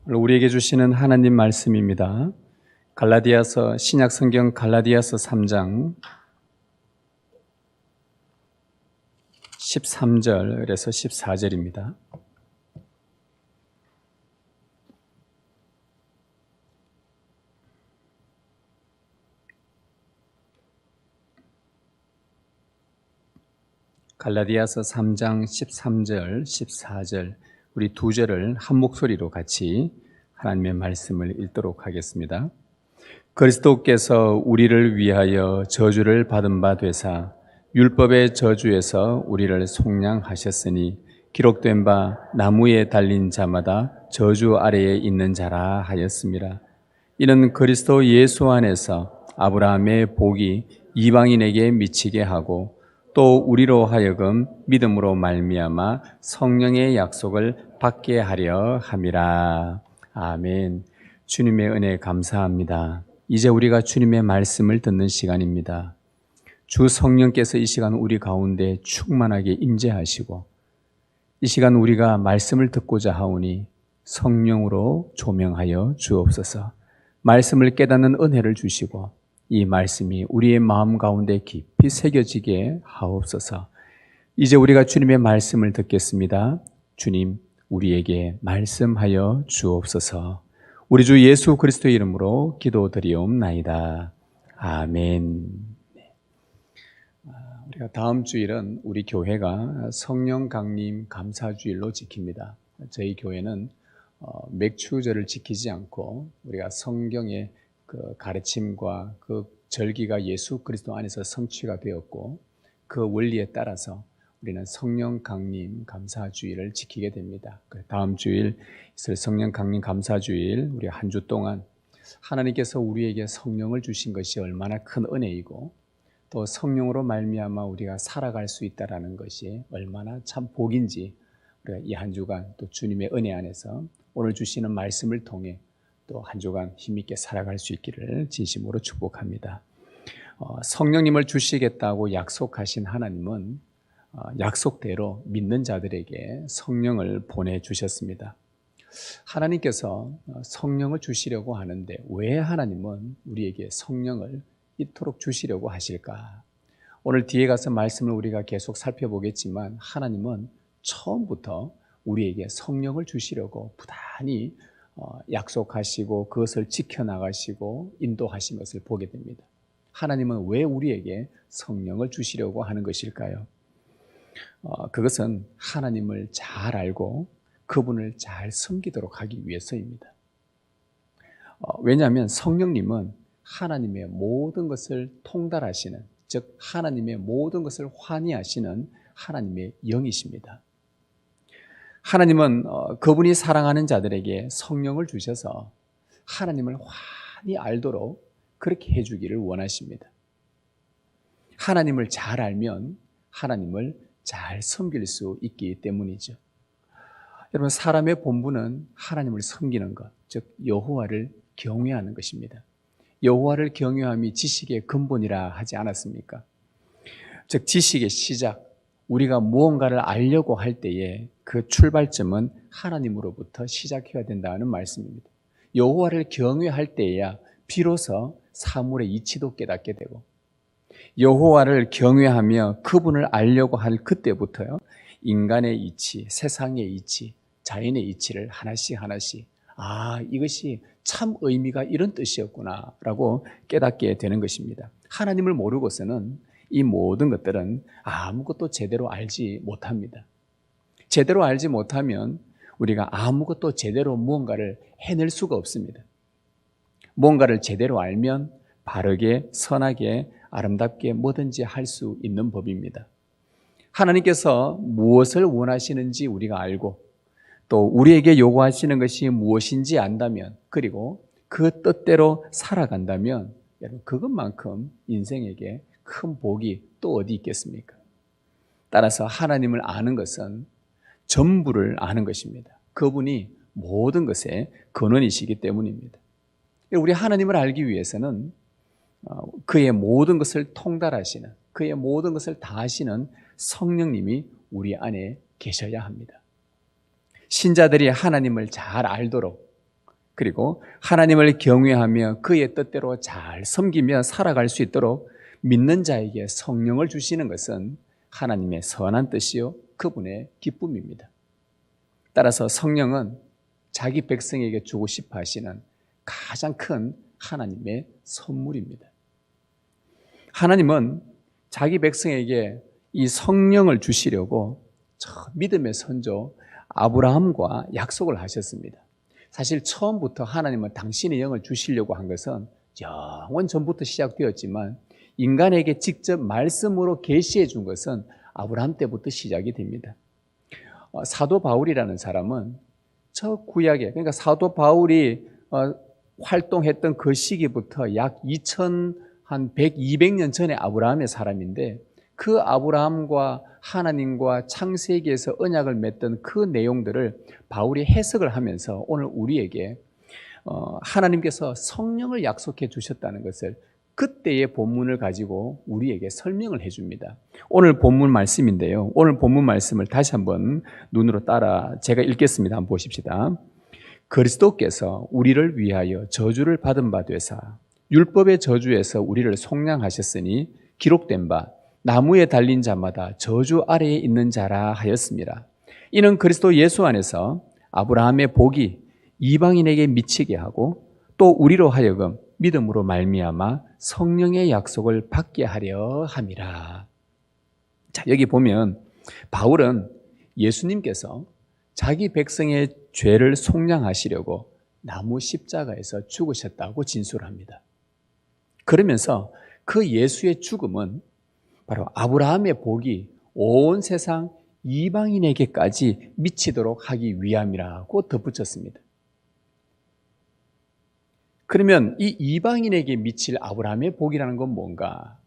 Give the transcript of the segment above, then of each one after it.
우리에게 주시는 하나님 말씀입니다. 갈라디아서 신약 성경 갈라디아서 3장 13절에서 14절입니다. 갈라디아서 3장 13절, 14절 우리 두 절을 한 목소리로 같이 하나님의 말씀을 읽도록 하겠습니다. 그리스도께서 우리를 위하여 저주를 받은 바 되사 율법의 저주에서 우리를 속량하셨으니 기록된 바 나무에 달린 자마다 저주 아래에 있는 자라 하였습니다. 이는 그리스도 예수 안에서 아브라함의 복이 이방인에게 미치게 하고 또 우리로 하여금 믿음으로 말미암아 성령의 약속을 받게 하려 함이라. 아멘. 주님의 은혜 감사합니다. 이제 우리가 주님의 말씀을 듣는 시간입니다. 주 성령께서 이 시간 우리 가운데 충만하게 임재하시고 이 시간 우리가 말씀을 듣고자 하오니 성령으로 조명하여 주옵소서. 말씀을 깨닫는 은혜를 주시고 이 말씀이 우리의 마음 가운데 깊이 새겨지게 하옵소서. 이제 우리가 주님의 말씀을 듣겠습니다. 주님, 우리에게 말씀하여 주옵소서. 우리 주 예수 그리스도의 이름으로 기도드리옵나이다. 아멘. 우리가 다음 주일은 우리 교회가 성령 강림 감사주일로 지킵니다. 저희 교회는 맥추절을 지키지 않고 우리가 성경의 그 가르침과 그 절기가 예수 그리스도 안에서 성취가 되었고 그 원리에 따라서 우리는 성령 강림 감사주일을 지키게 됩니다. 다음 주일 있을 성령 강림 감사주일 우리 한 주 동안 하나님께서 우리에게 성령을 주신 것이 얼마나 큰 은혜이고 또 성령으로 말미암아 우리가 살아갈 수 있다라는 것이 얼마나 참 복인지 우리가 이 한 주간 또 주님의 은혜 안에서 오늘 주시는 말씀을 통해 또 한 주간 힘있게 살아갈 수 있기를 진심으로 축복합니다. 성령님을 주시겠다고 약속하신 하나님은 약속대로 믿는 자들에게 성령을 보내주셨습니다. 하나님께서 성령을 주시려고 하는데 왜 하나님은 우리에게 성령을 이토록 주시려고 하실까? 오늘 뒤에 가서 말씀을 우리가 계속 살펴보겠지만 하나님은 처음부터 우리에게 성령을 주시려고 부단히 약속하시고 그것을 지켜나가시고 인도하신 것을 보게 됩니다. 하나님은 왜 우리에게 성령을 주시려고 하는 것일까요? 그것은 하나님을 잘 알고 그분을 잘 섬기도록 하기 위해서입니다. 왜냐하면 성령님은 하나님의 모든 것을 통달하시는, 즉 하나님의 모든 것을 환희하시는 하나님의 영이십니다. 하나님은 그분이 사랑하는 자들에게 성령을 주셔서 하나님을 환히 알도록 그렇게 해주기를 원하십니다. 하나님을 잘 알면 하나님을 잘 섬길 수 있기 때문이죠. 여러분, 사람의 본분은 하나님을 섬기는 것, 즉 여호와를 경외하는 것입니다. 여호와를 경외함이 지식의 근본이라 하지 않았습니까? 즉 지식의 시작, 우리가 무언가를 알려고 할 때에 그 출발점은 하나님으로부터 시작해야 된다는 말씀입니다. 여호와를 경외할 때에야 비로소 사물의 이치도 깨닫게 되고 여호와를 경외하며 그분을 알려고 할 그때부터요 인간의 이치, 세상의 이치, 자연의 이치를 하나씩 이것이 참 의미가 이런 뜻이었구나 라고 깨닫게 되는 것입니다. 하나님을 모르고서는 이 모든 것들은 아무것도 제대로 알지 못합니다. 제대로 알지 못하면 우리가 아무것도 제대로 무언가를 해낼 수가 없습니다. 무언가를 제대로 알면 바르게, 선하게, 아름답게 뭐든지 할 수 있는 법입니다. 하나님께서 무엇을 원하시는지 우리가 알고 또 우리에게 요구하시는 것이 무엇인지 안다면 그리고 그 뜻대로 살아간다면 여러분 그것만큼 인생에게 큰 복이 또 어디 있겠습니까? 따라서 하나님을 아는 것은 전부를 아는 것입니다. 그분이 모든 것의 근원이시기 때문입니다. 우리 하나님을 알기 위해서는 그의 모든 것을 통달하시는, 그의 모든 것을 다 하시는 성령님이 우리 안에 계셔야 합니다. 신자들이 하나님을 잘 알도록 그리고 하나님을 경외하며 그의 뜻대로 잘 섬기며 살아갈 수 있도록 믿는 자에게 성령을 주시는 것은 하나님의 선한 뜻이요 그분의 기쁨입니다. 따라서 성령은 자기 백성에게 주고 싶어 하시는 가장 큰 하나님의 선물입니다. 하나님은 자기 백성에게 이 성령을 주시려고 저 믿음의 선조 아브라함과 약속을 하셨습니다. 사실 처음부터 하나님은 당신의 영을 주시려고 한 것은 영원 전부터 시작되었지만 인간에게 직접 말씀으로 계시해 준 것은 아브라함 때부터 시작이 됩니다. 사도 바울이라는 사람은 저 구약에, 그러니까 사도 바울이 활동했던 그 시기부터 약 200년 전에 아브라함의 사람인데 그 아브라함과 하나님과 창세기에서 언약을 맺던 그 내용들을 바울이 해석을 하면서 오늘 우리에게 하나님께서 성령을 약속해 주셨다는 것을 그때의 본문을 가지고 우리에게 설명을 해줍니다. 오늘 본문 말씀인데요. 오늘 본문 말씀을 다시 한번 눈으로 따라 제가 읽겠습니다. 한번 보십시다. 그리스도께서 우리를 위하여 저주를 받은 바 되사 율법의 저주에서 우리를 속량하셨으니 기록된 바 나무에 달린 자마다 저주 아래에 있는 자라 하였습니다. 이는 그리스도 예수 안에서 아브라함의 복이 이방인에게 미치게 하고 또 우리로 하여금 믿음으로 말미암아 성령의 약속을 받게 하려 함이라. 자, 여기 보면 바울은 예수님께서 자기 백성의 죄를 속량하시려고 나무 십자가에서 죽으셨다고 진술합니다. 그러면서 그 예수의 죽음은 바로 아브라함의 복이 온 세상 이방인에게까지 미치도록 하기 위함이라고 덧붙였습니다. 그러면 이 이방인에게 미칠 아브라함의 복이라는 건 뭔가?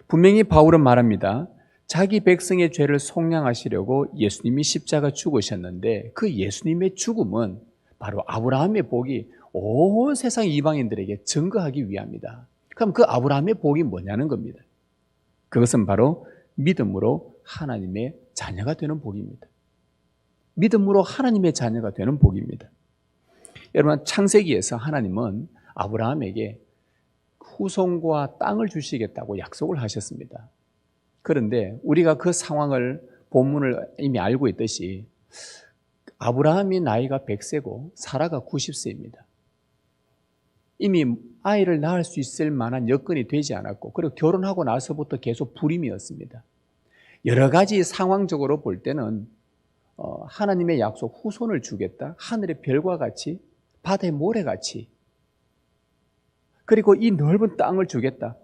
분명히 바울은 말합니다. 자기 백성의 죄를 속량하시려고 예수님이 십자가 죽으셨는데 그 예수님의 죽음은 바로 아브라함의 복이 온 세상 이방인들에게 증거하기 위함이다. 그럼 그 아브라함의 복이 뭐냐는 겁니다. 그것은 바로 믿음으로 하나님의 자녀가 되는 복입니다. 믿음으로 하나님의 자녀가 되는 복입니다. 여러분, 창세기에서 하나님은 아브라함에게 후손과 땅을 주시겠다고 약속을 하셨습니다. 그런데 우리가 그 상황을 본문을 이미 알고 있듯이 아브라함이 나이가 100세고 사라가 90세입니다. 이미 아이를 낳을 수 있을 만한 여건이 되지 않았고 그리고 결혼하고 나서부터 계속 불임이었습니다. 여러 가지 상황적으로 볼 때는 하나님의 약속 후손을 주겠다. 하늘의 별과 같이 바다의 모래같이 그리고 이 넓은 땅을 주겠다.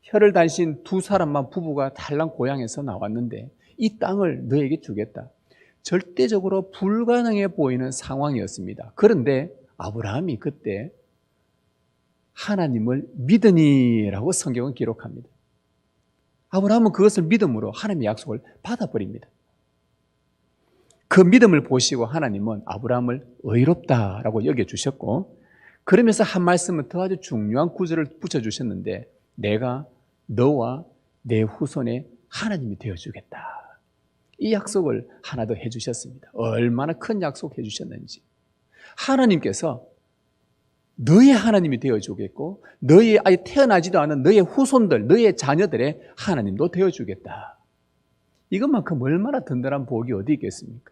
혀를 단신 두 사람만 부부가 달랑 고향에서 나왔는데 이 땅을 너에게 주겠다. 절대적으로 불가능해 보이는 상황이었습니다. 그런데 아브라함이 그때 하나님을 믿으니라고 성경은 기록합니다. 아브라함은 그것을 믿음으로 하나님의 약속을 받아버립니다. 그 믿음을 보시고 하나님은 아브라함을 의롭다라고 여겨주셨고 그러면서 한 말씀은 더 아주 중요한 구절을 붙여주셨는데 내가 너와 내 후손의 하나님이 되어주겠다. 이 약속을 하나 더 해주셨습니다. 얼마나 큰 약속 해주셨는지. 하나님께서 너의 하나님이 되어주겠고 너의 아예 태어나지도 않은 너의 후손들, 너의 자녀들의 하나님도 되어주겠다. 이것만큼 얼마나 든든한 복이 어디 있겠습니까?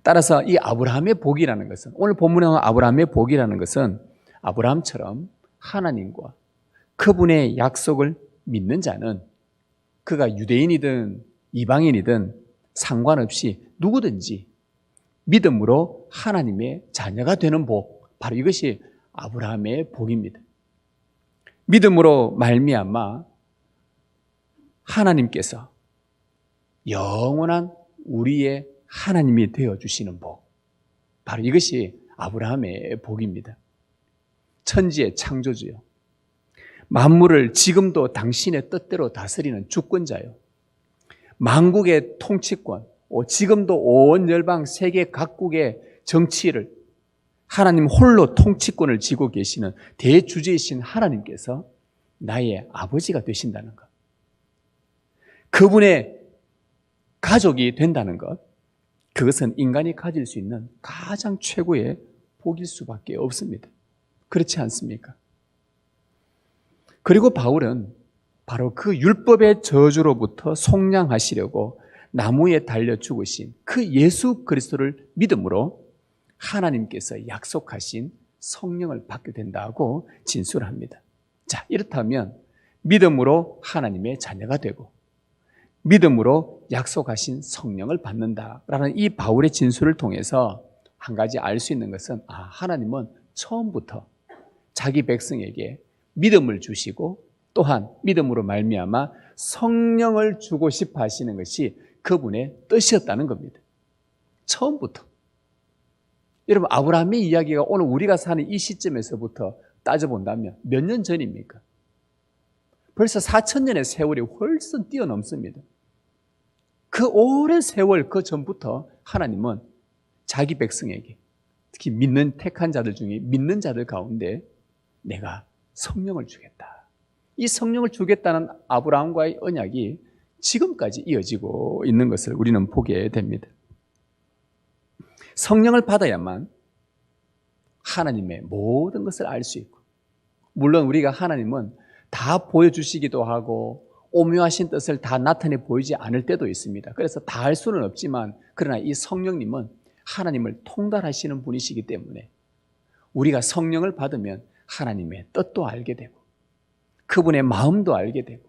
따라서 이 아브라함의 복이라는 것은 오늘 본문에 나온 아브라함의 복이라는 것은 아브라함처럼 하나님과 그분의 약속을 믿는 자는 그가 유대인이든 이방인이든 상관없이 누구든지 믿음으로 하나님의 자녀가 되는 복, 바로 이것이 아브라함의 복입니다. 믿음으로 말미암아 하나님께서 영원한 우리의 하나님이 되어주시는 복, 바로 이것이 아브라함의 복입니다. 천지의 창조주요, 만물을 지금도 당신의 뜻대로 다스리는 주권자요, 만국의 통치권, 지금도 온 열방 세계 각국의 정치를 하나님 홀로 통치권을 쥐고 계시는 대주제이신 하나님께서 나의 아버지가 되신다는 것, 그분의 가족이 된다는 것, 그것은 인간이 가질 수 있는 가장 최고의 복일 수밖에 없습니다. 그렇지 않습니까? 그리고 바울은 바로 그 율법의 저주로부터 속량하시려고 나무에 달려 죽으신 그 예수 그리스도를 믿음으로 하나님께서 약속하신 성령을 받게 된다고 진술합니다. 자, 이렇다면 믿음으로 하나님의 자녀가 되고 믿음으로 약속하신 성령을 받는다라는 이 바울의 진술을 통해서 한 가지 알 수 있는 것은 하나님은 처음부터 자기 백성에게 믿음을 주시고 또한 믿음으로 말미암아 성령을 주고 싶어 하시는 것이 그분의 뜻이었다는 겁니다. 처음부터. 여러분, 아브라함의 이야기가 오늘 우리가 사는 이 시점에서부터 따져본다면 몇 년 전입니까? 벌써 4,000년의 세월이 훨씬 뛰어넘습니다. 그 오랜 세월 그 전부터 하나님은 자기 백성에게, 특히 믿는 택한 자들 중에 믿는 자들 가운데 내가 성령을 주겠다. 이 성령을 주겠다는 아브라함과의 언약이 지금까지 이어지고 있는 것을 우리는 보게 됩니다. 성령을 받아야만 하나님의 모든 것을 알 수 있고, 물론 우리가 하나님은 다 보여주시기도 하고 오묘하신 뜻을 다 나타내 보이지 않을 때도 있습니다. 그래서 다 알 수는 없지만, 그러나 이 성령님은 하나님을 통달하시는 분이시기 때문에 우리가 성령을 받으면 하나님의 뜻도 알게 되고 그분의 마음도 알게 되고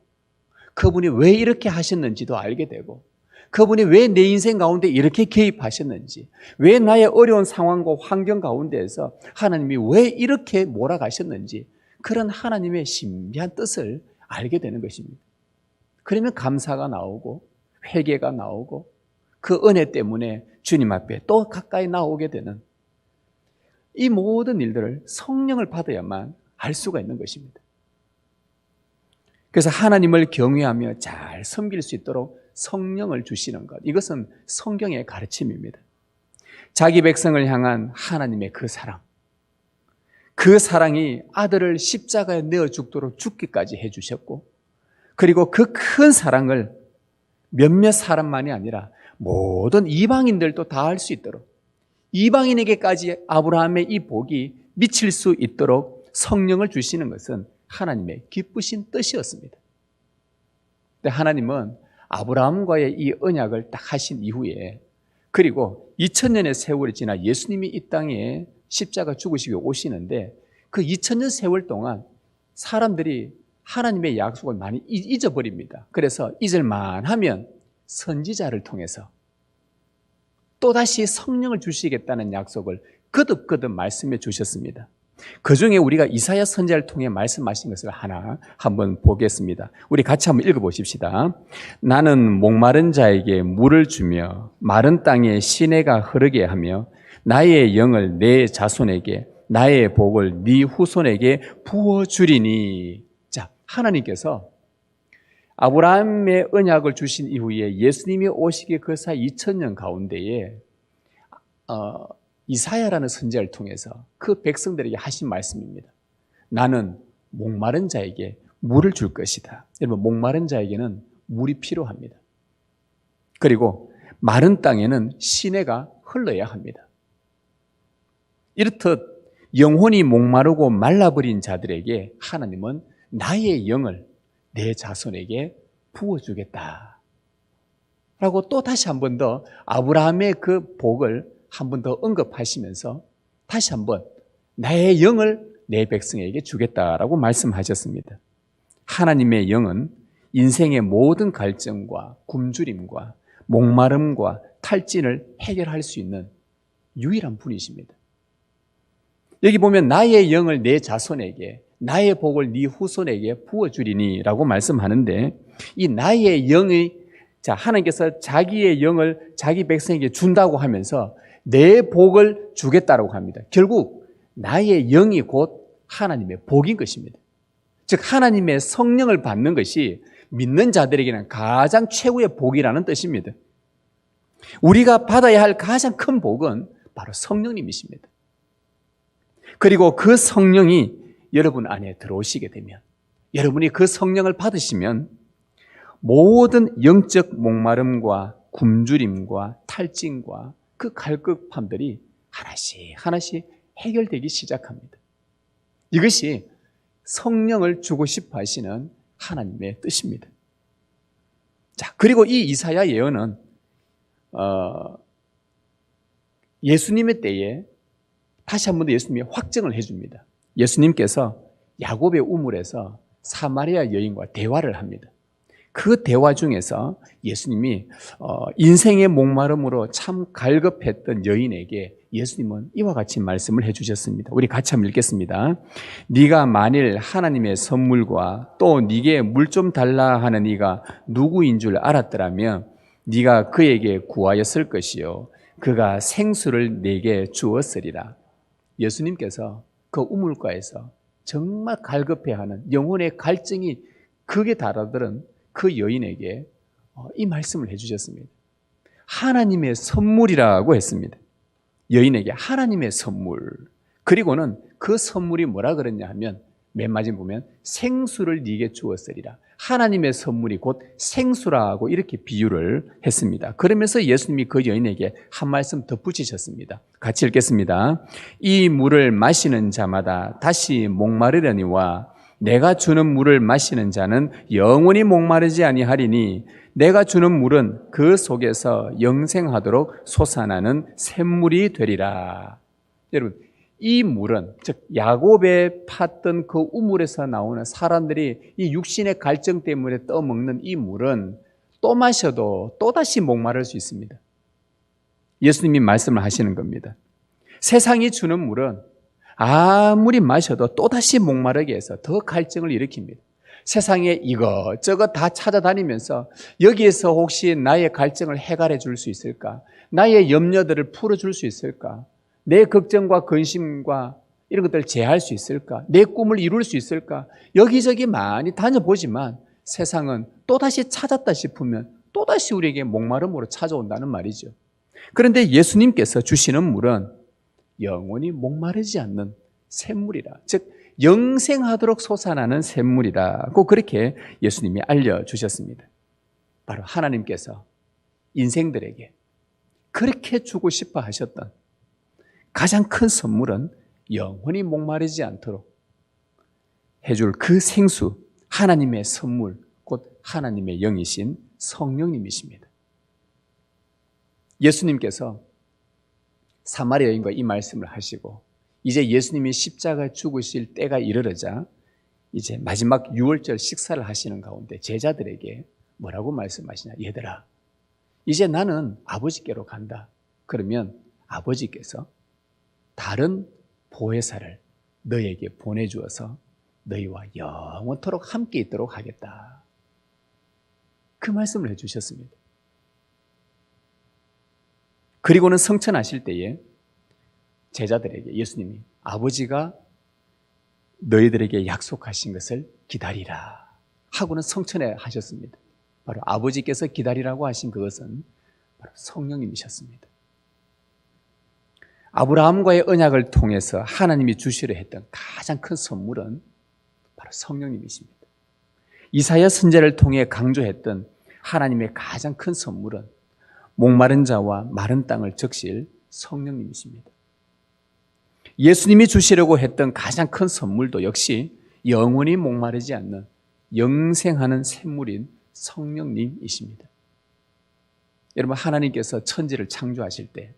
그분이 왜 이렇게 하셨는지도 알게 되고 그분이 왜 내 인생 가운데 이렇게 개입하셨는지, 왜 나의 어려운 상황과 환경 가운데에서 하나님이 왜 이렇게 몰아가셨는지, 그런 하나님의 신비한 뜻을 알게 되는 것입니다. 그러면 감사가 나오고 회개가 나오고 그 은혜 때문에 주님 앞에 또 가까이 나오게 되는 이 모든 일들을 성령을 받아야만 알 수가 있는 것입니다. 그래서 하나님을 경외하며 잘 섬길 수 있도록 성령을 주시는 것, 이것은 성경의 가르침입니다. 자기 백성을 향한 하나님의 그 사랑, 그 사랑이 아들을 십자가에 내어 죽도록 죽기까지 해주셨고, 그리고 그 큰 사랑을 몇몇 사람만이 아니라 모든 이방인들도 다 알 수 있도록, 이방인에게까지 아브라함의 이 복이 미칠 수 있도록 성령을 주시는 것은 하나님의 기쁘신 뜻이었습니다. 근데 하나님은 아브라함과의 이 언약을 딱 하신 이후에, 그리고 2000년의 세월이 지나 예수님이 이 땅에 십자가 죽으시고 오시는데 그 2000년 세월 동안 사람들이 하나님의 약속을 많이 잊어버립니다. 그래서 잊을만 하면 선지자를 통해서 또다시 성령을 주시겠다는 약속을 거듭거듭 말씀해 주셨습니다. 그 중에 우리가 이사야 선지자를 통해 말씀하신 것을 하나 한번 보겠습니다. 우리 같이 한번 읽어보십시다. 나는 목마른 자에게 물을 주며 마른 땅에 시내가 흐르게 하며 나의 영을 내 자손에게 나의 복을 네 후손에게 부어주리니. 자, 하나님께서 아브라함의 언약을 주신 이후에 예수님이 오시기 그 사이 2000년 가운데에 이사야라는 선지자를 통해서 그 백성들에게 하신 말씀입니다. 나는 목마른 자에게 물을 줄 것이다. 여러분, 목마른 자에게는 물이 필요합니다. 그리고 마른 땅에는 시내가 흘러야 합니다. 이렇듯 영혼이 목마르고 말라버린 자들에게 하나님은 나의 영을 내 자손에게 부어주겠다 라고 또 다시 한 번 더 아브라함의 그 복을 한 번 더 언급하시면서 다시 한번 나의 영을 내 백성에게 주겠다라고 말씀하셨습니다. 하나님의 영은 인생의 모든 갈증과 굶주림과 목마름과 탈진을 해결할 수 있는 유일한 분이십니다. 여기 보면 나의 영을 내 자손에게, 나의 복을 네 후손에게 부어주리니 라고 말씀하는데, 이 나의 영이, 자, 하나님께서 자기의 영을 자기 백성에게 준다고 하면서 내 복을 주겠다라고 합니다. 결국 나의 영이 곧 하나님의 복인 것입니다. 즉 하나님의 성령을 받는 것이 믿는 자들에게는 가장 최고의 복이라는 뜻입니다. 우리가 받아야 할 가장 큰 복은 바로 성령님이십니다. 그리고 그 성령이 여러분 안에 들어오시게 되면, 여러분이 그 성령을 받으시면 모든 영적 목마름과 굶주림과 탈진과 그 갈급함들이 하나씩 하나씩 해결되기 시작합니다. 이것이 성령을 주고 싶어 하시는 하나님의 뜻입니다. 자, 그리고 이 이사야 예언은 예수님의 때에 다시 한 번 더 예수님이 확증을 해줍니다. 예수님께서 야곱의 우물에서 사마리아 여인과 대화를 합니다. 그 대화 중에서 예수님이 인생의 목마름으로 참 갈급했던 여인에게 예수님은 이와 같이 말씀을 해주셨습니다. 우리 같이 한번 읽겠습니다. 네가 만일 하나님의 선물과 또 네게 물 좀 달라 하는 이가 누구인 줄 알았더라면 네가 그에게 구하였을 것이요 그가 생수를 네게 주었으리라. 예수님께서 그 우물가에서 정말 갈급해하는 영혼의 갈증이 극에 달하던 그 여인에게 이 말씀을 해주셨습니다. 하나님의 선물이라고 했습니다. 여인에게 하나님의 선물. 그리고는 그 선물이 뭐라 그랬냐 하면 맨 마지막에 보면 생수를 네게 주었으리라. 하나님의 선물이 곧 생수라고 이렇게 비유를 했습니다. 그러면서 예수님이 그 여인에게 한 말씀 덧붙이셨습니다. 같이 읽겠습니다. 이 물을 마시는 자마다 다시 목마르려니와 내가 주는 물을 마시는 자는 영원히 목마르지 아니하리니 내가 주는 물은 그 속에서 영생하도록 솟아나는 샘물이 되리라. 여러분, 이 물은 즉 야곱에 팠던 그 우물에서 나오는 사람들이 이 육신의 갈증 때문에 떠먹는 이 물은 또 마셔도 또다시 목마를 수 있습니다. 예수님이 말씀을 하시는 겁니다. 세상이 주는 물은 아무리 마셔도 또다시 목마르게 해서 더 갈증을 일으킵니다. 세상에 이것저것 다 찾아다니면서 여기에서 혹시 나의 갈증을 해결해 줄 수 있을까? 나의 염려들을 풀어줄 수 있을까? 내 걱정과 근심과 이런 것들을 제할 수 있을까? 내 꿈을 이룰 수 있을까? 여기저기 많이 다녀보지만 세상은 또다시 찾았다 싶으면 또다시 우리에게 목마름으로 찾아온다는 말이죠. 그런데 예수님께서 주시는 물은 영원히 목마르지 않는 샘물이라, 즉 영생하도록 솟아나는 샘물이라고 그렇게 예수님이 알려주셨습니다. 바로 하나님께서 인생들에게 그렇게 주고 싶어 하셨던 가장 큰 선물은 영원히 목마르지 않도록 해줄 그 생수, 하나님의 선물, 곧 하나님의 영이신 성령님이십니다. 예수님께서 사마리아 여인과 이 말씀을 하시고 이제 예수님이 십자가에 죽으실 때가 이르러자 이제 마지막 유월절 식사를 하시는 가운데 제자들에게 뭐라고 말씀하시냐? 얘들아, 이제 나는 아버지께로 간다. 그러면 아버지께서 다른 보혜사를 너에게 보내주어서 너희와 영원토록 함께 있도록 하겠다. 그 말씀을 해주셨습니다. 그리고는 성천하실 때에 제자들에게 예수님이 아버지가 너희들에게 약속하신 것을 기다리라 하고는 성천에 하셨습니다. 바로 아버지께서 기다리라고 하신 그것은 바로 성령님이셨습니다. 아브라함과의 언약을 통해서 하나님이 주시려 했던 가장 큰 선물은 바로 성령님이십니다. 이사야 선지자를 통해 강조했던 하나님의 가장 큰 선물은 목마른 자와 마른 땅을 적실 성령님이십니다. 예수님이 주시려고 했던 가장 큰 선물도 역시 영원히 목마르지 않는 영생하는 샘물인 성령님이십니다. 여러분, 하나님께서 천지를 창조하실 때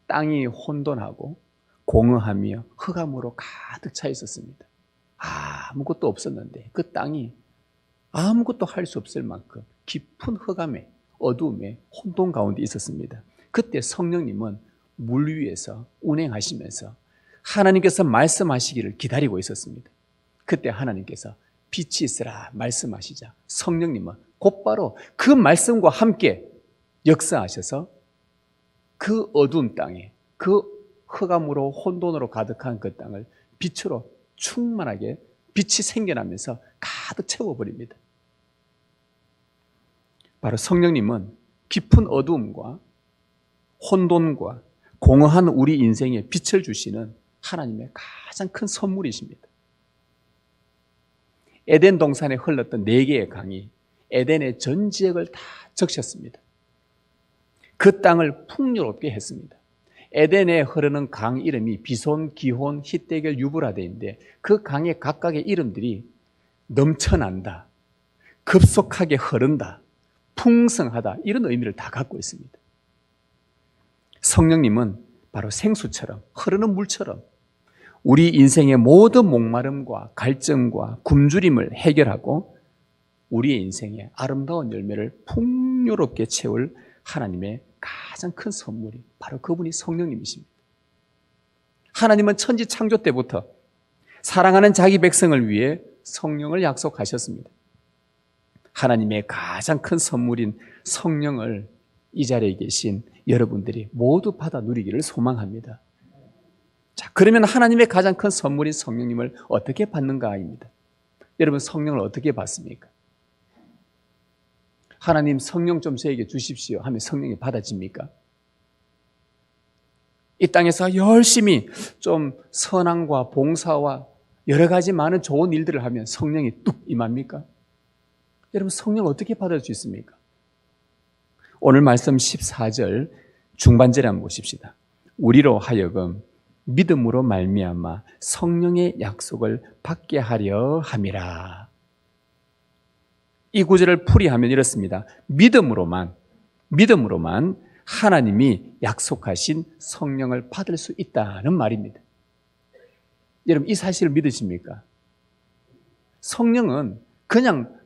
땅이 혼돈하고 공허하며 흑암으로 가득 차 있었습니다. 아무것도 없었는데 그 땅이 아무것도 할 수 없을 만큼 깊은 흑암에 어두움에 혼돈 가운데 있었습니다. 그때 성령님은 물 위에서 운행하시면서 하나님께서 말씀하시기를 기다리고 있었습니다. 그때 하나님께서 빛이 있으라 말씀하시자 성령님은 곧바로 그 말씀과 함께 역사하셔서 그 어두운 땅에 그 흑암으로 혼돈으로 가득한 그 땅을 빛으로 충만하게 빛이 생겨나면서 가득 채워버립니다. 바로 성령님은 깊은 어두움과 혼돈과 공허한 우리 인생에 빛을 주시는 하나님의 가장 큰 선물이십니다. 에덴 동산에 흘렀던 4개의 강이 에덴의 전 지역을 다 적셨습니다. 그 땅을 풍요롭게 했습니다. 에덴에 흐르는 강 이름이 비손, 기혼, 히데겔, 유브라데인데 그 강의 각각의 이름들이 넘쳐난다, 급속하게 흐른다, 풍성하다, 이런 의미를 다 갖고 있습니다. 성령님은 바로 생수처럼, 흐르는 물처럼 우리 인생의 모든 목마름과 갈증과 굶주림을 해결하고 우리의 인생에 아름다운 열매를 풍요롭게 채울 하나님의 가장 큰 선물이 바로 그분이 성령님이십니다. 하나님은 천지 창조 때부터 사랑하는 자기 백성을 위해 성령을 약속하셨습니다. 하나님의 가장 큰 선물인 성령을 이 자리에 계신 여러분들이 모두 받아 누리기를 소망합니다. 자, 그러면 하나님의 가장 큰 선물인 성령님을 어떻게 받는가입니다. 여러분, 성령을 어떻게 받습니까? 하나님, 성령 좀 저에게 주십시오 하면 성령이 받아집니까? 이 땅에서 열심히 좀 선함과 봉사와 여러 가지 많은 좋은 일들을 하면 성령이 뚝 임합니까? 여러분, 성령을 어떻게 받을 수 있습니까? 오늘 말씀 14절 중반절에 한번 보십시다. 우리로 하여금 믿음으로 말미암아 성령의 약속을 받게 하려 함이라. 이 구절을 풀이하면 이렇습니다. 믿음으로만 하나님이 약속하신 성령을 받을 수 있다는 말입니다. 여러분, 이 사실을 믿으십니까? 성령은 그냥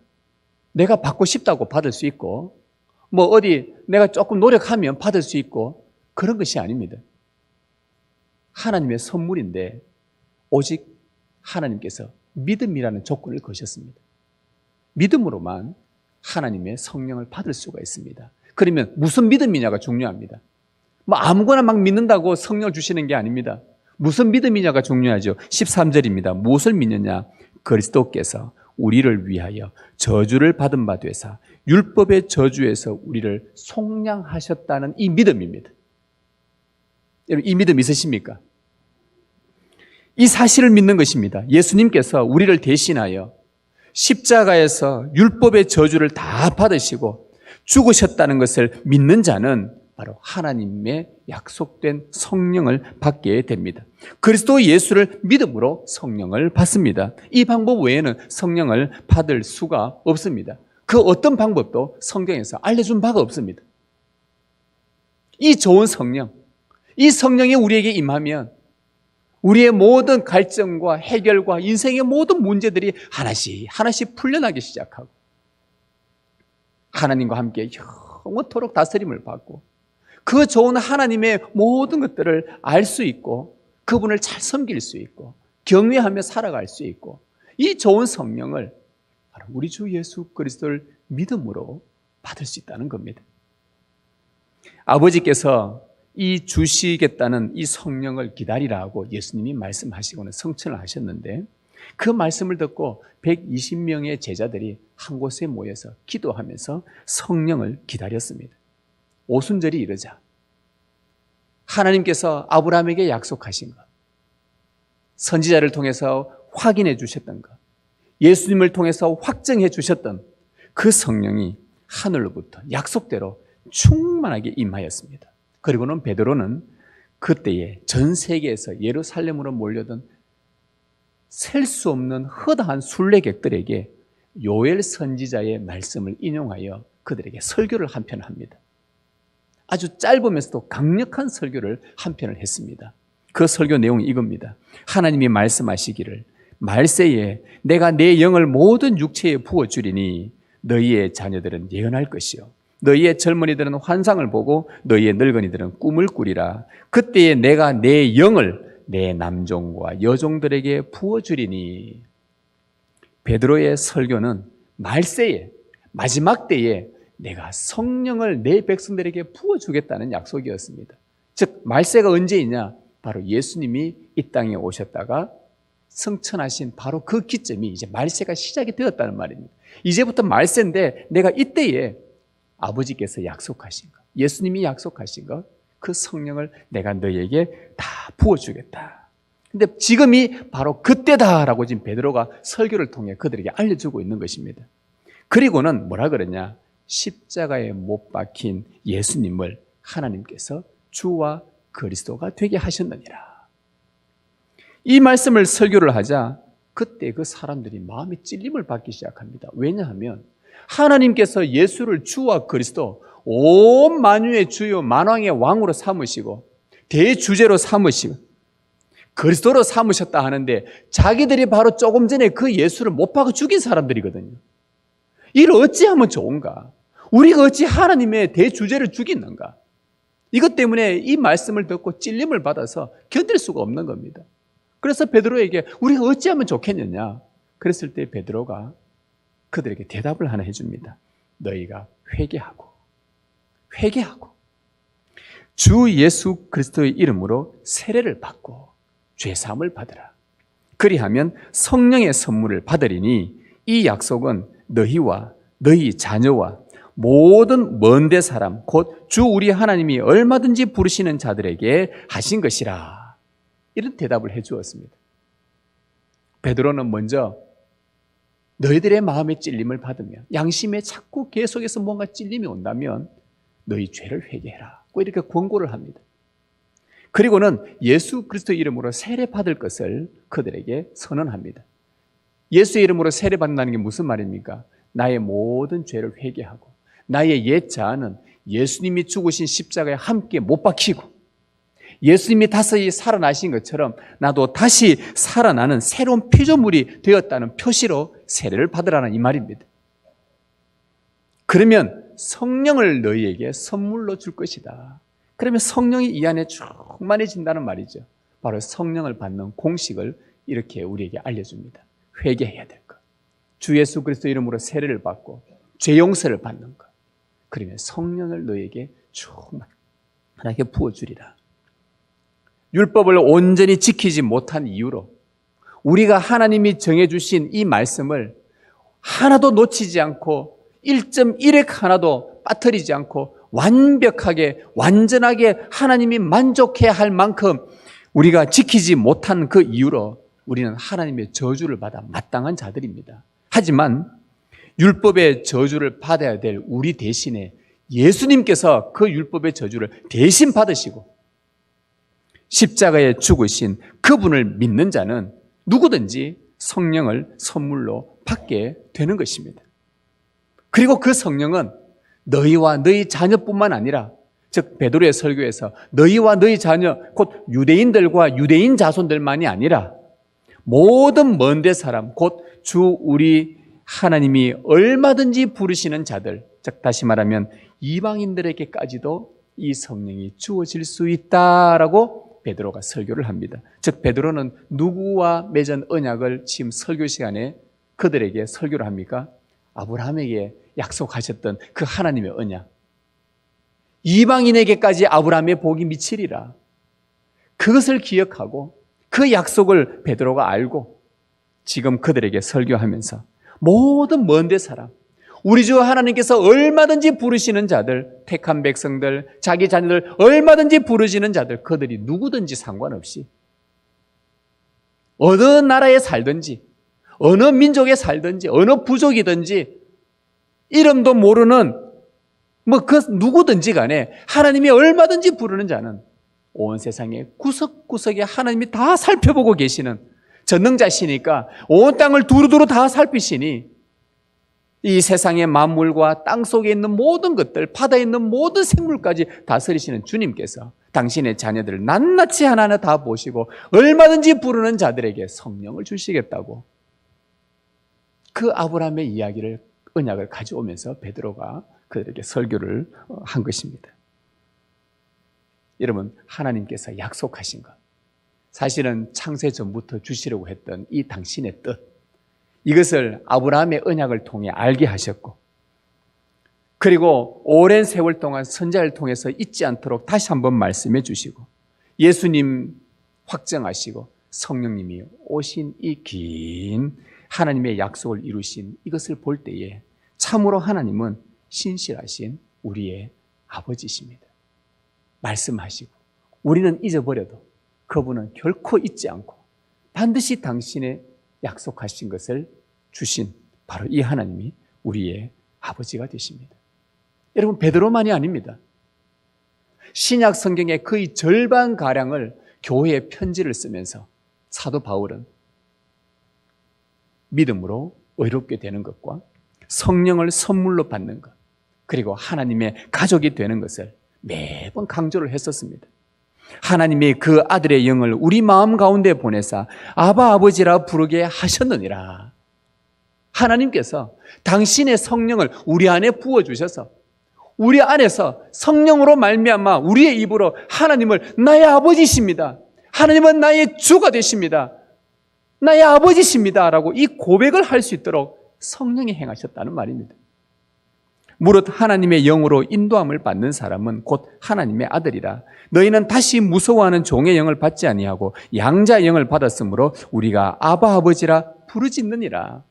내가 받고 싶다고 받을 수 있고, 뭐 어디 내가 조금 노력하면 받을 수 있고, 그런 것이 아닙니다. 하나님의 선물인데 오직 하나님께서 믿음이라는 조건을 거셨습니다. 믿음으로만 하나님의 성령을 받을 수가 있습니다. 그러면 무슨 믿음이냐가 중요합니다. 뭐 아무거나 막 믿는다고 성령을 주시는 게 아닙니다. 무슨 믿음이냐가 중요하죠. 13절입니다. 무엇을 믿느냐? 그리스도께서 우리를 위하여 저주를 받은 바 되사 율법의 저주에서 우리를 속량하셨다는 이 믿음입니다. 여러분, 이 믿음 있으십니까? 이 사실을 믿는 것입니다. 예수님께서 우리를 대신하여 십자가에서 율법의 저주를 다 받으시고 죽으셨다는 것을 믿는 자는 바로 하나님의 약속된 성령을 받게 됩니다. 그리스도 예수를 믿음으로 성령을 받습니다. 이 방법 외에는 성령을 받을 수가 없습니다. 그 어떤 방법도 성경에서 알려준 바가 없습니다. 이 좋은 성령, 이 성령이 우리에게 임하면 우리의 모든 갈증과 해결과 인생의 모든 문제들이 하나씩 풀려나기 시작하고 하나님과 함께 영원토록 다스림을 받고 그 좋은 하나님의 모든 것들을 알 수 있고 그분을 잘 섬길 수 있고 경외하며 살아갈 수 있고 이 좋은 성령을 바로 우리 주 예수 그리스도를 믿음으로 받을 수 있다는 겁니다. 아버지께서 이 주시겠다는 이 성령을 기다리라고 예수님이 말씀하시고는 성천을 하셨는데 그 말씀을 듣고 120명의 제자들이 한 곳에 모여서 기도하면서 성령을 기다렸습니다. 오순절이 이르자 하나님께서 아브라함에게 약속하신 것, 선지자를 통해서 확인해 주셨던 것, 예수님을 통해서 확증해 주셨던 그 성령이 하늘로부터 약속대로 충만하게 임하였습니다. 그리고는 베드로는 그때에 전 세계에서 예루살렘으로 몰려든 셀 수 없는 허다한 순례객들에게 요엘 선지자의 말씀을 인용하여 그들에게 설교를 한 편 합니다. 아주 짧으면서도 강력한 설교를 한 편을 했습니다. 그 설교 내용이 이겁니다. 하나님이 말씀하시기를 말세에 내가 내 영을 모든 육체에 부어주리니 너희의 자녀들은 예언할 것이요 너희의 젊은이들은 환상을 보고 너희의 늙은이들은 꿈을 꾸리라. 그때에 내가 내 영을 내 남종과 여종들에게 부어주리니. 베드로의 설교는 말세에 마지막 때에 내가 성령을 내 백성들에게 부어주겠다는 약속이었습니다. 즉 말세가 언제이냐? 바로 예수님이 이 땅에 오셨다가 승천하신 바로 그 기점이 이제 말세가 시작이 되었다는 말입니다. 이제부터 말세인데 내가 이때에 아버지께서 약속하신 것, 예수님이 약속하신 것, 그 성령을 내가 너희에게 다 부어주겠다. 근데 지금이 바로 그때다라고 지금 베드로가 설교를 통해 그들에게 알려주고 있는 것입니다. 그리고는 뭐라 그러냐? 십자가에 못 박힌 예수님을 하나님께서 주와 그리스도가 되게 하셨느니라. 이 말씀을 설교를 하자 그때 그 사람들이 마음의 찔림을 받기 시작합니다. 왜냐하면 하나님께서 예수를 주와 그리스도, 온 만유의 주요 만왕의 왕으로 삼으시고 대주제로 삼으시고 그리스도로 삼으셨다 하는데 자기들이 바로 조금 전에 그 예수를 못 박아 죽인 사람들이거든요. 이를 어찌하면 좋은가? 우리가 어찌 하나님의 대주제를 죽이는가? 이것 때문에 이 말씀을 듣고 찔림을 받아서 견딜 수가 없는 겁니다. 그래서 베드로에게 우리가 어찌하면 좋겠느냐? 그랬을 때 베드로가 그들에게 대답을 하나 해줍니다. 너희가 회개하고 주 예수 그리스도의 이름으로 세례를 받고 죄사함을 받으라. 그리하면 성령의 선물을 받으리니 이 약속은 너희와 너희 자녀와 모든 먼데 사람 곧 주 우리 하나님이 얼마든지 부르시는 자들에게 하신 것이라. 이런 대답을 해 주었습니다. 베드로는 먼저 너희들의 마음의 찔림을 받으면, 양심에 자꾸 계속해서 뭔가 찔림이 온다면 너희 죄를 회개해라 이렇게 권고를 합니다. 그리고는 예수 그리스도의 이름으로 세례 받을 것을 그들에게 선언합니다. 예수의 이름으로 세례 받는다는 게 무슨 말입니까? 나의 모든 죄를 회개하고 나의 옛 자아는 예수님이 죽으신 십자가에 함께 못 박히고 예수님이 다시 살아나신 것처럼 나도 다시 살아나는 새로운 피조물이 되었다는 표시로 세례를 받으라는 이 말입니다. 그러면 성령을 너희에게 선물로 줄 것이다. 그러면 성령이 이 안에 충만해진다는 말이죠. 바로 성령을 받는 공식을 이렇게 우리에게 알려줍니다. 회개해야 될 것, 주 예수 그리스도 이름으로 세례를 받고 죄 용서를 받는 것, 그러면 성령을 너희에게 충만하게 부어주리라. 율법을 온전히 지키지 못한 이유로 우리가 하나님이 정해주신 이 말씀을 하나도 놓치지 않고 1.1획 하나도 빠뜨리지 않고 완벽하게 완전하게 하나님이 만족해야 할 만큼 우리가 지키지 못한 그 이유로 우리는 하나님의 저주를 받아 마땅한 자들입니다. 하지만 율법의 저주를 받아야 될 우리 대신에 예수님께서 그 율법의 저주를 대신 받으시고 십자가에 죽으신 그분을 믿는 자는 누구든지 성령을 선물로 받게 되는 것입니다. 그리고 그 성령은 너희와 너희 자녀뿐만 아니라, 즉 베드로의 설교에서 너희와 너희 자녀 곧 유대인들과 유대인 자손들만이 아니라 모든 먼데 사람 곧 주 우리 하나님이 얼마든지 부르시는 자들, 즉 다시 말하면 이방인들에게까지도 이 성령이 주어질 수 있다라고 베드로가 설교를 합니다. 즉 베드로는 누구와 맺은 언약을 지금 설교 시간에 그들에게 설교를 합니까? 아브라함에게 약속하셨던 그 하나님의 언약, 이방인에게까지 아브라함의 복이 미치리라, 그것을 기억하고 그 약속을 베드로가 알고 지금 그들에게 설교하면서 모든 먼데 사람, 우리 주 하나님께서 얼마든지 부르시는 자들, 택한 백성들, 자기 자녀들 얼마든지 부르시는 자들, 그들이 누구든지 상관없이 어느 나라에 살든지 어느 민족에 살든지 어느 부족이든지 이름도 모르는 그 누구든지 간에 하나님이 얼마든지 부르는 자는 온 세상의 구석구석에 하나님이 다 살펴보고 계시는 전능자시니까 온 땅을 두루두루 다 살피시니 이 세상의 만물과 땅 속에 있는 모든 것들, 바다에 있는 모든 생물까지 다스리시는 주님께서 당신의 자녀들을 낱낱이 하나하나 다 보시고 얼마든지 부르는 자들에게 성령을 주시겠다고 그 아브라함의 이야기를, 언약을 가져오면서 베드로가 그들에게 설교를 한 것입니다. 여러분, 하나님께서 약속하신 것, 사실은 창세 전부터 주시려고 했던 이 당신의 뜻, 이것을 아브라함의 언약을 통해 알게 하셨고, 그리고 오랜 세월 동안 선자를 통해서 잊지 않도록 다시 한번 말씀해 주시고, 예수님 확정하시고 성령님이 오신 이 긴 하나님의 약속을 이루신 이것을 볼 때에 참으로 하나님은 신실하신 우리의 아버지십니다. 말씀하시고 우리는 잊어버려도 그분은 결코 잊지 않고 반드시 당신의 약속하신 것을 주신 바로 이 하나님이 우리의 아버지가 되십니다. 여러분, 베드로만이 아닙니다. 신약 성경의 거의 절반가량을 교회에 편지를 쓰면서 사도 바울은 믿음으로 의롭게 되는 것과 성령을 선물로 받는 것, 그리고 하나님의 가족이 되는 것을 매번 강조를 했었습니다. 하나님이 그 아들의 영을 우리 마음 가운데 보내사 아바 아버지라 부르게 하셨느니라. 하나님께서 당신의 성령을 우리 안에 부어주셔서 우리 안에서 성령으로 말미암아 우리의 입으로 하나님을 나의 아버지십니다, 하나님은 나의 주가 되십니다, 나의 아버지십니다 라고 이 고백을 할 수 있도록 성령이 행하셨다는 말입니다. 무릇 하나님의 영으로 인도함을 받는 사람은 곧 하나님의 아들이라. 너희는 다시 무서워하는 종의 영을 받지 아니하고 양자의 영을 받았으므로 우리가 아바 아버지라 부르짖느니라.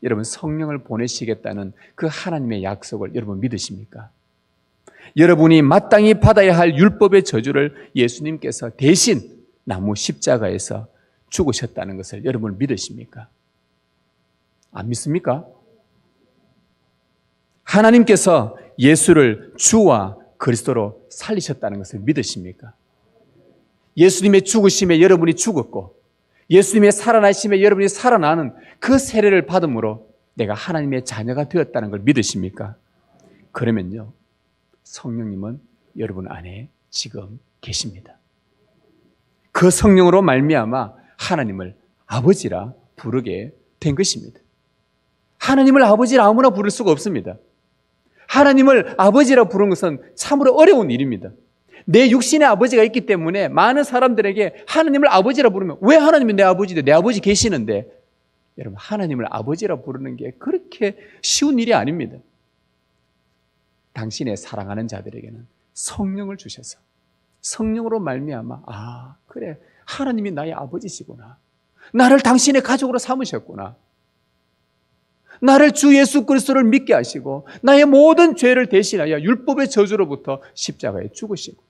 여러분, 성령을 보내시겠다는 그 하나님의 약속을 여러분 믿으십니까? 여러분이 마땅히 받아야 할 율법의 저주를 예수님께서 대신 나무 십자가에서 죽으셨다는 것을 여러분 믿으십니까? 안 믿습니까? 하나님께서 예수를 주와 그리스도로 살리셨다는 것을 믿으십니까? 예수님의 죽으심에 여러분이 죽었고 예수님의 살아나심에 여러분이 살아나는 그 세례를 받음으로 내가 하나님의 자녀가 되었다는 걸 믿으십니까? 그러면요, 성령님은 여러분 안에 지금 계십니다. 그 성령으로 말미암아 하나님을 아버지라 부르게 된 것입니다. 하나님을 아버지라 아무나 부를 수가 없습니다. 하나님을 아버지라 부르는 것은 참으로 어려운 일입니다. 내 육신의 아버지가 있기 때문에 많은 사람들에게 하나님을 아버지라 부르면 왜 하나님이 내 아버지인데, 내 아버지 계시는데, 여러분, 하나님을 아버지라 부르는 게 그렇게 쉬운 일이 아닙니다. 당신의 사랑하는 자들에게는 성령을 주셔서 성령으로 말미암아 아, 그래, 하나님이 나의 아버지시구나, 나를 당신의 가족으로 삼으셨구나, 나를 주 예수 그리스도를 믿게 하시고 나의 모든 죄를 대신하여 율법의 저주로부터 십자가에 죽으시고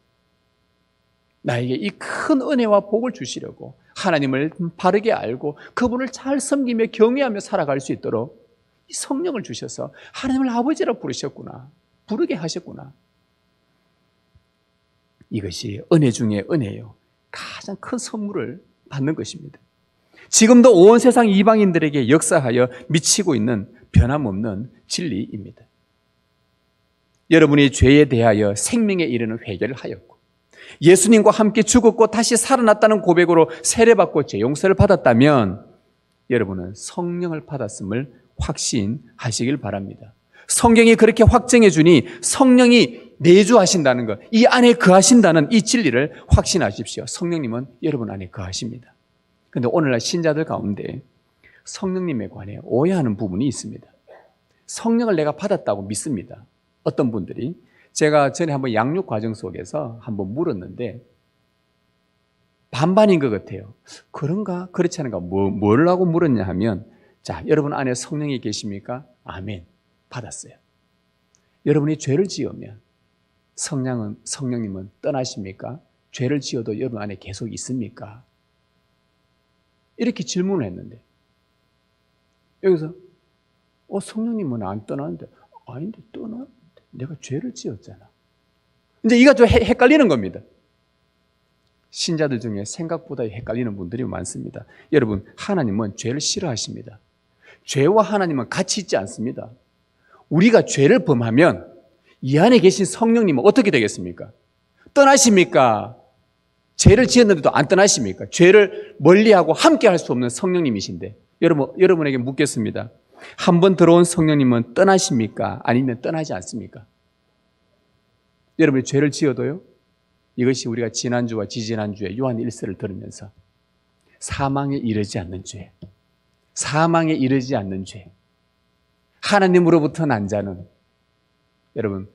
나에게 이 큰 은혜와 복을 주시려고 하나님을 바르게 알고 그분을 잘 섬기며 경외하며 살아갈 수 있도록 이 성령을 주셔서 하나님을 아버지라 부르셨구나, 부르게 하셨구나. 이것이 은혜 중에 은혜요, 가장 큰 선물을 받는 것입니다. 지금도 온 세상 이방인들에게 역사하여 미치고 있는 변함없는 진리입니다. 여러분이 죄에 대하여 생명에 이르는 회개를 하였고 예수님과 함께 죽었고 다시 살아났다는 고백으로 세례받고 죄 용서를 받았다면 여러분은 성령을 받았음을 확신하시길 바랍니다. 성경이 그렇게 확정해 주니 성령이 내주하신다는 것, 이 안에 거하신다는 이 진리를 확신하십시오. 성령님은 여러분 안에 거하십니다. 그런데 오늘날 신자들 가운데 성령님에 관해 오해하는 부분이 있습니다. 성령을 내가 받았다고 믿습니다. 어떤 분들이, 제가 전에 한번 양육 과정 속에서 한번 물었는데 반반인 것 같아요. 그런가 그렇지 않은가, 뭘 하고 물었냐 하면, 자, 여러분 안에 성령이 계십니까? 아멘, 받았어요. 여러분이 죄를 지으면 성령님은 떠나십니까? 죄를 지어도 여러분 안에 계속 있습니까? 이렇게 질문을 했는데 여기서 성령님은 안 떠나는데, 아닌데 떠나는데 내가 죄를 지었잖아. 이제 이가 좀 헷갈리는 겁니다. 신자들 중에 생각보다 헷갈리는 분들이 많습니다. 여러분, 하나님은 죄를 싫어하십니다. 죄와 하나님은 같이 있지 않습니다. 우리가 죄를 범하면 이 안에 계신 성령님은 어떻게 되겠습니까? 떠나십니까? 죄를 지었는데도 안 떠나십니까? 죄를 멀리하고 함께 할 수 없는 성령님이신데, 여러분에게 묻겠습니다. 한 번 들어온 성령님은 떠나십니까? 아니면 떠나지 않습니까? 여러분이 죄를 지어도요, 이것이 우리가 지난주와 지지난주에 요한 1서를 들으면서 사망에 이르지 않는 죄, 사망에 이르지 않는 죄, 하나님으로부터 난 자는, 여러분,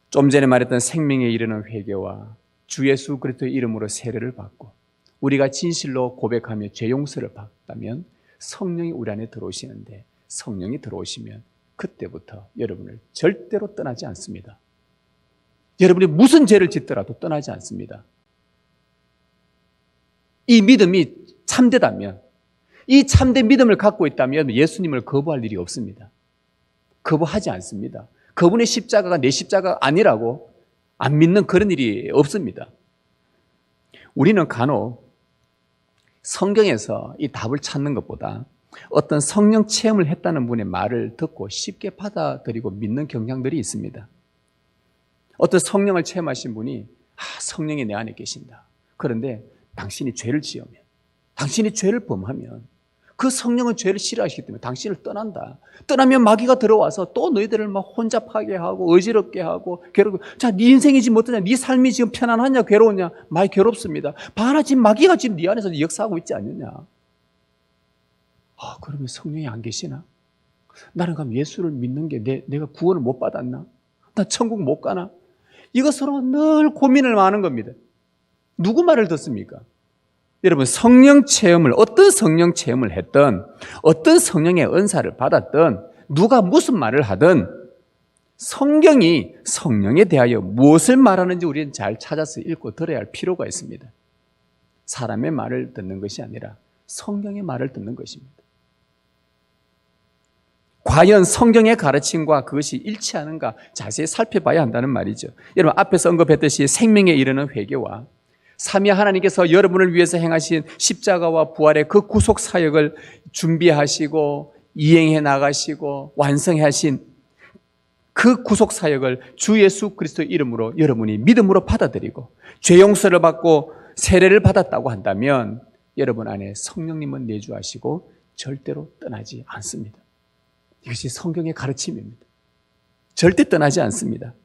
좀 전에 말했던 생명에 이르는 회개와 주 예수 그리스도의 이름으로 세례를 받고 우리가 진실로 고백하며 죄 용서를 받다면 성령이 우리 안에 들어오시는데, 성령이 들어오시면 그때부터 여러분을 절대로 떠나지 않습니다. 여러분이 무슨 죄를 짓더라도 떠나지 않습니다. 이 믿음이 참되다면, 이 참된 믿음을 갖고 있다면 예수님을 거부할 일이 없습니다. 거부하지 않습니다. 그분의 십자가가 내 십자가가 아니라고 안 믿는 그런 일이 없습니다. 우리는 간혹 성경에서 이 답을 찾는 것보다 어떤 성령 체험을 했다는 분의 말을 듣고 쉽게 받아들이고 믿는 경향들이 있습니다. 어떤 성령을 체험하신 분이 성령이 내 안에 계신다. 그런데 당신이 죄를 지으면, 당신이 죄를 범하면 그 성령은 죄를 싫어하시기 때문에 당신을 떠난다. 떠나면 마귀가 들어와서 또 너희들을 막 혼잡하게 하고 어지럽게 하고 괴롭고, 자, 네 인생이지 뭐 어떠냐, 네 삶이 지금 편안하냐 괴로우냐, 많이 괴롭습니다. 봐라, 지금 마귀가 지금 네 안에서 역사하고 있지 않느냐. 그러면 성령이 안 계시나? 나는 그럼 예수를 믿는 게 내가 구원을 못 받았나? 나 천국 못 가나? 이것으로 늘 고민을 하는 겁니다. 누구 말을 듣습니까? 여러분, 성령 체험을, 어떤 성령 체험을 했든, 어떤 성령의 은사를 받았든, 누가 무슨 말을 하든 성경이 성령에 대하여 무엇을 말하는지 우리는 잘 찾아서 읽고 들어야 할 필요가 있습니다. 사람의 말을 듣는 것이 아니라 성경의 말을 듣는 것입니다. 과연 성경의 가르침과 그것이 일치하는가 자세히 살펴봐야 한다는 말이죠. 여러분, 앞에서 언급했듯이 생명에 이르는 회개와 삼위 하나님께서 여러분을 위해서 행하신 십자가와 부활의 그 구속 사역을 준비하시고 이행해 나가시고 완성해 하신 그 구속 사역을 주 예수 그리스도의 이름으로 여러분이 믿음으로 받아들이고 죄 용서를 받고 세례를 받았다고 한다면 여러분 안에 성령님은 내주하시고 절대로 떠나지 않습니다. 이것이 성경의 가르침입니다. 절대 떠나지 않습니다.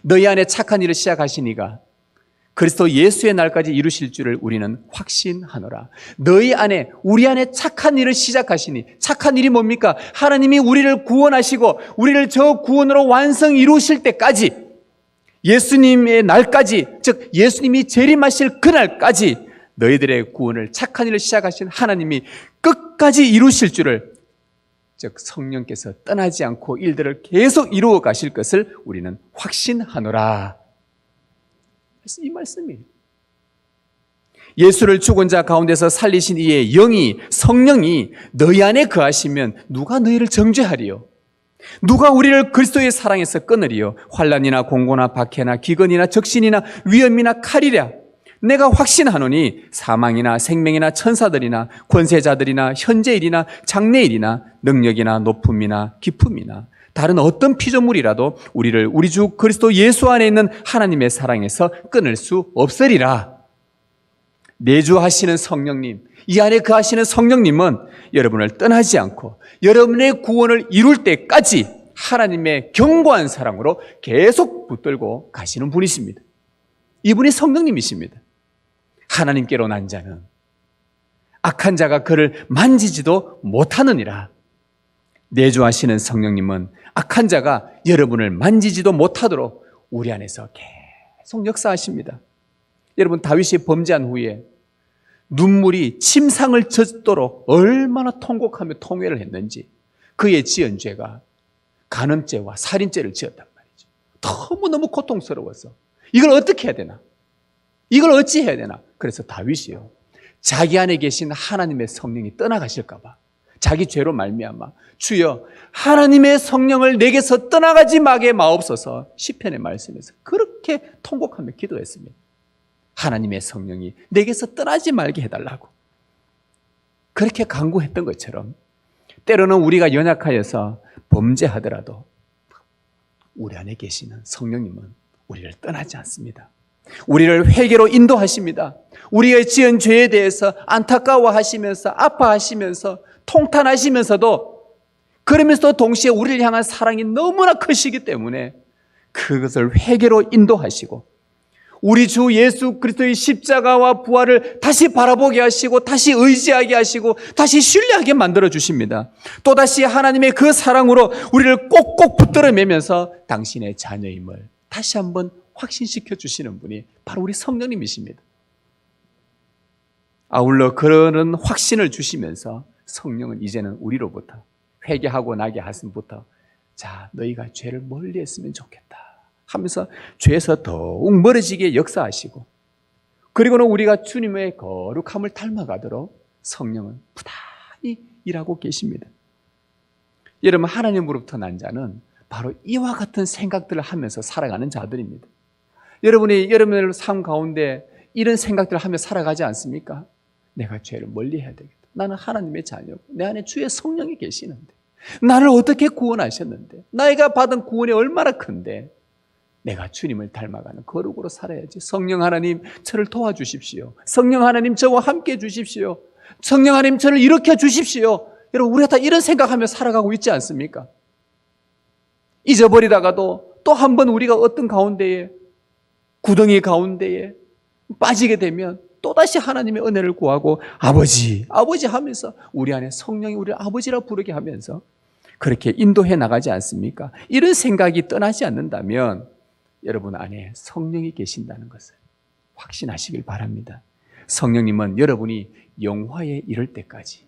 너희 안에 착한 일을 시작하신 이가 그리스도 예수의 날까지 이루실 줄을 우리는 확신하노라. 너희 안에, 우리 안에 착한 일을 시작하시니, 착한 일이 뭡니까? 하나님이 우리를 구원하시고 우리를 저 구원으로 완성 이루실 때까지, 예수님의 날까지, 즉 예수님이 재림하실 그날까지 너희들의 구원을, 착한 일을 시작하신 하나님이 끝까지 이루실 줄을, 즉 성령께서 떠나지 않고 일들을 계속 이루어 가실 것을 우리는 확신하노라. 그래서 이 말씀이에요. 예수를 죽은 자 가운데서 살리신 이의 영이, 성령이 너희 안에 거하시면 누가 너희를 정죄하리요? 누가 우리를 그리스도의 사랑에서 끊으리요? 환난이나 공고나 박해나 기근이나 적신이나 위험이나 칼이랴. 내가 확신하노니 사망이나 생명이나 천사들이나 권세자들이나 현재일이나 장래일이나 능력이나 높음이나 깊음이나 다른 어떤 피조물이라도 우리를 우리 주 그리스도 예수 안에 있는 하나님의 사랑에서 끊을 수 없으리라. 내주하시는 성령님, 이 안에 거하시는 성령님은 여러분을 떠나지 않고 여러분의 구원을 이룰 때까지 하나님의 견고한 사랑으로 계속 붙들고 가시는 분이십니다. 이분이 성령님이십니다. 하나님께로 난 자는 악한 자가 그를 만지지도 못하느니라. 내주하시는 성령님은 악한 자가 여러분을 만지지도 못하도록 우리 안에서 계속 역사하십니다. 여러분, 다윗이 범죄한 후에 눈물이 침상을 젖도록 얼마나 통곡하며 통회를 했는지, 그의 지은 죄가 간음죄와 살인죄를 지었단 말이죠. 너무너무 고통스러워서 이걸 어떻게 해야 되나? 이걸 어찌 해야 되나? 그래서 다윗이요, 자기 안에 계신 하나님의 성령이 떠나가실까 봐 자기 죄로 말미암아 주여 하나님의 성령을 내게서 떠나가지 마게 마옵소서, 시편의 말씀에서 그렇게 통곡하며 기도했습니다. 하나님의 성령이 내게서 떠나지 말게 해달라고 그렇게 간구했던 것처럼 때로는 우리가 연약하여서 범죄하더라도 우리 안에 계시는 성령님은 우리를 떠나지 않습니다. 우리를 회개로 인도하십니다. 우리의 지은 죄에 대해서 안타까워하시면서 아파하시면서 통탄하시면서도, 그러면서도 동시에 우리를 향한 사랑이 너무나 크시기 때문에 그것을 회개로 인도하시고 우리 주 예수 그리스도의 십자가와 부활을 다시 바라보게 하시고 다시 의지하게 하시고 다시 신뢰하게 만들어 주십니다. 또다시 하나님의 그 사랑으로 우리를 꼭꼭 붙들어 매면서 당신의 자녀임을 다시 한번 확신시켜 주시는 분이 바로 우리 성령님이십니다. 아울러 그런 확신을 주시면서 성령은 이제는 우리로부터 회개하고 나게 하심부터 자, 너희가 죄를 멀리 했으면 좋겠다 하면서 죄에서 더욱 멀어지게 역사하시고, 그리고는 우리가 주님의 거룩함을 닮아가도록 성령은 부단히 일하고 계십니다. 여러분, 하나님으로부터 난 자는 바로 이와 같은 생각들을 하면서 살아가는 자들입니다. 여러분의 삶 가운데 이런 생각들을 하며 살아가지 않습니까? 내가 죄를 멀리해야 되겠다. 나는 하나님의 자녀고 내 안에 주의 성령이 계시는데 나를 어떻게 구원하셨는데 나이가 받은 구원이 얼마나 큰데 내가 주님을 닮아가는 거룩으로 살아야지. 성령 하나님 저를 도와주십시오. 성령 하나님 저와 함께 해주십시오. 성령 하나님 저를 일으켜 주십시오. 여러분 우리가 다 이런 생각하며 살아가고 있지 않습니까? 잊어버리다가도 또 한 번 우리가 어떤 가운데에 구덩이 가운데에 빠지게 되면 또다시 하나님의 은혜를 구하고 아버지 하면서 우리 안에 성령이 우리를 아버지라 부르게 하면서 그렇게 인도해 나가지 않습니까? 이런 생각이 떠나지 않는다면 여러분 안에 성령이 계신다는 것을 확신하시길 바랍니다. 성령님은 여러분이 영화에 이를 때까지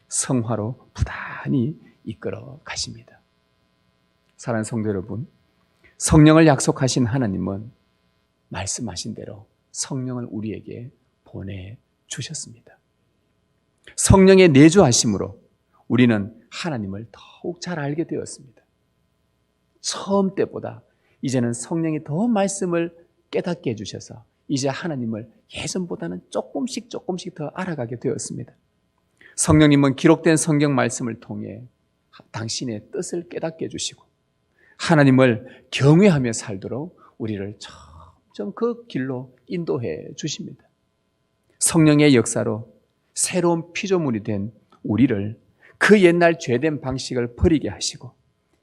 성화로 부단히 이끌어 가십니다. 사랑하는 성도 여러분, 성령을 약속하신 하나님은 말씀하신 대로 성령을 우리에게 보내주셨습니다. 성령의 내주하심으로 우리는 하나님을 더욱 잘 알게 되었습니다. 처음 때보다 이제는 성령이 더 말씀을 깨닫게 해주셔서 이제 하나님을 예전보다는 조금씩 더 알아가게 되었습니다. 성령님은 기록된 성경 말씀을 통해 당신의 뜻을 깨닫게 해주시고 하나님을 경외하며 살도록 우리를 점점 그 길로 인도해 주십니다. 성령의 역사로 새로운 피조물이 된 우리를 그 옛날 죄된 방식을 버리게 하시고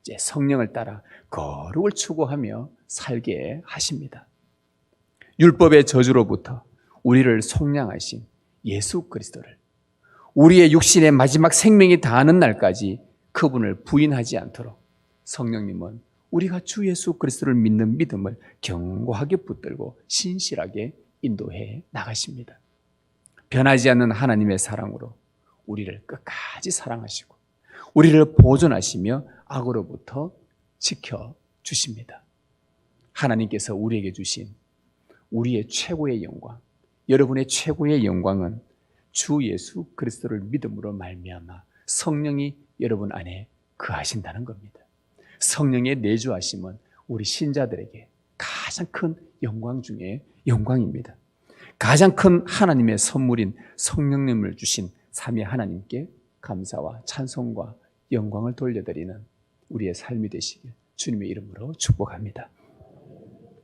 이제 성령을 따라 거룩을 추구하며 살게 하십니다. 율법의 저주로부터 우리를 속량하신 예수 그리스도를 우리의 육신의 마지막 생명이 다하는 날까지 그분을 부인하지 않도록 성령님은 우리가 주 예수 그리스도를 믿는 믿음을 견고하게 붙들고 신실하게 인도해 나가십니다. 변하지 않는 하나님의 사랑으로 우리를 끝까지 사랑하시고 우리를 보존하시며 악으로부터 지켜주십니다. 하나님께서 우리에게 주신 우리의 최고의 영광, 여러분의 최고의 영광은 주 예수 그리스도를 믿음으로 말미암아 성령이 여러분 안에 거하신다는 겁니다. 성령의 내주하심은 우리 신자들에게 가장 큰 영광 중에 영광입니다. 가장 큰 하나님의 선물인 성령님을 주신 삼위 하나님께 감사와 찬송과 영광을 돌려드리는 우리의 삶이 되시길 주님의 이름으로 축복합니다.